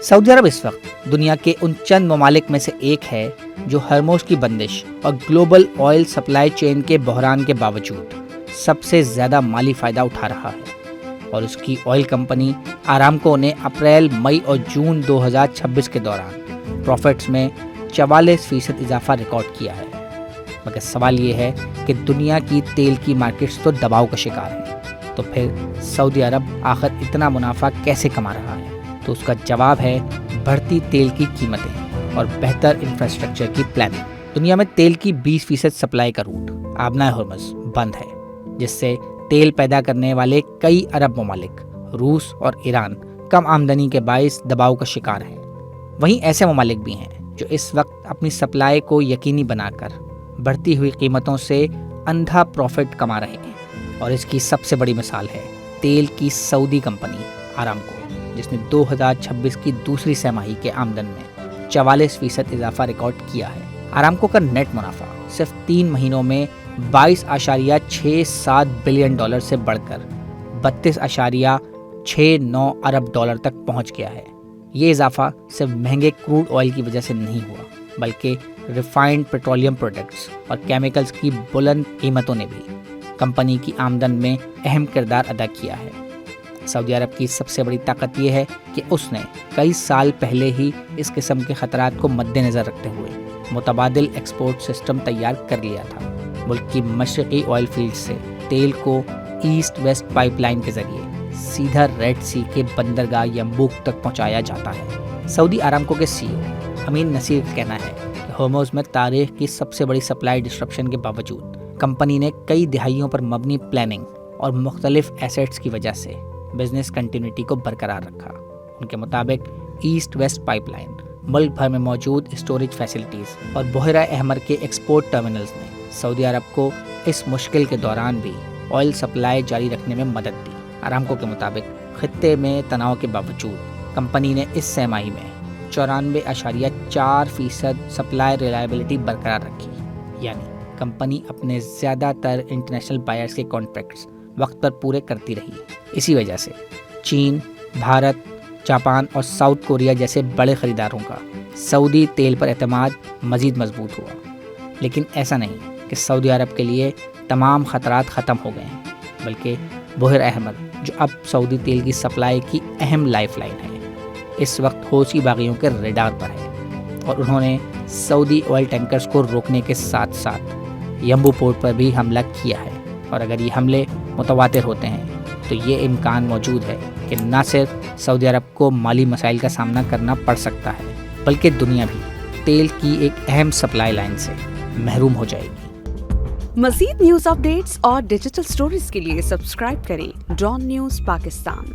سعودی عرب اس وقت دنیا کے ان چند ممالک میں سے ایک ہے جو ہرموز کی بندش اور گلوبل آئل سپلائی چین کے بحران کے باوجود سب سے زیادہ مالی فائدہ اٹھا رہا ہے، اور اس کی آئل کمپنی آرامکو نے اپریل، مئی اور جون 2026 کے دوران پروفٹس میں 44% اضافہ ریکارڈ کیا ہے۔ مگر سوال یہ ہے کہ دنیا کی تیل کی مارکیٹس تو دباؤ کا شکار ہیں، تو پھر سعودی عرب آخر اتنا منافع کیسے کما رہا ہے؟ تو اس کا جواب ہے بڑھتی تیل کی قیمتیں اور بہتر انفراسٹرکچر کی پلاننگ۔ دنیا میں تیل کی 20% سپلائی کا روٹ آبنائے ہرمز بند ہے، جس سے تیل پیدا کرنے والے کئی عرب ممالک روس اور ایران کم آمدنی کے باعث دباؤ کا شکار ہیں۔ وہیں ایسے ممالک بھی ہیں جو اس وقت اپنی سپلائی کو یقینی بنا کر بڑھتی ہوئی قیمتوں سے اندھا پروفٹ کما رہے ہیں، اور اس کی سب سے بڑی مثال ہے تیل کی سعودی کمپنی آرامکو، جس نے 2026 کی دوسری سہ ماہی کے آمدن میں 44% اضافہ ریکارڈ کیا ہے۔ آرامکو کا نیٹ منافع صرف 3 مہینوں میں 22.67 بلین ڈالر سے بڑھ کر 32.69 ارب ڈالر تک پہنچ گیا ہے۔ یہ اضافہ صرف مہنگے کروڈ آئل کی وجہ سے نہیں ہوا، بلکہ ریفائنڈ پیٹرولیم پروڈکٹس اور کیمیکلز کی بلند قیمتوں نے بھی کمپنی کی آمدن میں اہم کردار ادا کیا ہے۔ سعودی عرب کی سب سے بڑی طاقت یہ ہے کہ اس نے کئی سال پہلے ہی اس قسم کے خطرات کو مد نظر رکھتے ہوئے متبادل ایکسپورٹ سسٹم تیار کر لیا تھا۔ ملک کی مشرقی آئل فیلڈ سے تیل کو ایسٹ ویسٹ پائپ لائن کے ذریعے سیدھا ریڈ سی کے بندرگاہ ینبوک تک پہنچایا جاتا ہے۔ سعودی آرامکو کے CEO امین نصیر کا کہنا ہے کہ ہرموز میں تاریخ کی سب سے بڑی سپلائی ڈسرپشن کے باوجود کمپنی نے کئی دہائیوں پر مبنی پلاننگ اور مختلف ایسیٹس کی وجہ سے بزنس کنٹینیوٹی کو برقرار رکھا۔ ان کے مطابق ایسٹ ویسٹ پائپ لائن، ملک بھر میں موجود اسٹوریج فیسلٹیز اور بحیرہ احمر کے ایکسپورٹ ٹرمینلز نے سعودی عرب کو اس مشکل کے دوران بھی آئل سپلائی جاری رکھنے میں مدد دی۔ آرامکو کے مطابق خطے میں تناؤ کے باوجود کمپنی نے اس سہ ماہی میں 94.4% سپلائی ریلائبلٹی برقرار رکھی، یعنی کمپنی اپنے زیادہ تر انٹرنیشنل بائرز کے کانٹریکٹس وقت پر پورے کرتی رہی۔ اسی وجہ سے چین، بھارت، جاپان اور ساؤتھ کوریا جیسے بڑے خریداروں کا سعودی تیل پر اعتماد مزید مضبوط ہوا۔ لیکن ایسا نہیں کہ سعودی عرب کے لیے تمام خطرات ختم ہو گئے ہیں، بلکہ بحیرہ احمر، جو اب سعودی تیل کی سپلائی کی اہم لائف لائن ہے، اس وقت حوثی باغیوں کے ریڈار پر ہے، اور انہوں نے سعودی آئل ٹینکرز کو روکنے کے ساتھ ساتھ ینبو پورٹ پر بھی حملہ کیا ہے۔ اور اگر یہ حملے متواتر ہوتے ہیں تو یہ امکان موجود ہے کہ نہ صرف سعودی عرب کو مالی مسائل کا سامنا کرنا پڑ سکتا ہے، بلکہ دنیا بھی تیل کی ایک اہم سپلائی لائن سے محروم ہو جائے گی۔ مزید نیوز اپ ڈیٹس اور ڈیجیٹل سٹوریز کے لیے سبسکرائب کریں ڈان نیوز پاکستان۔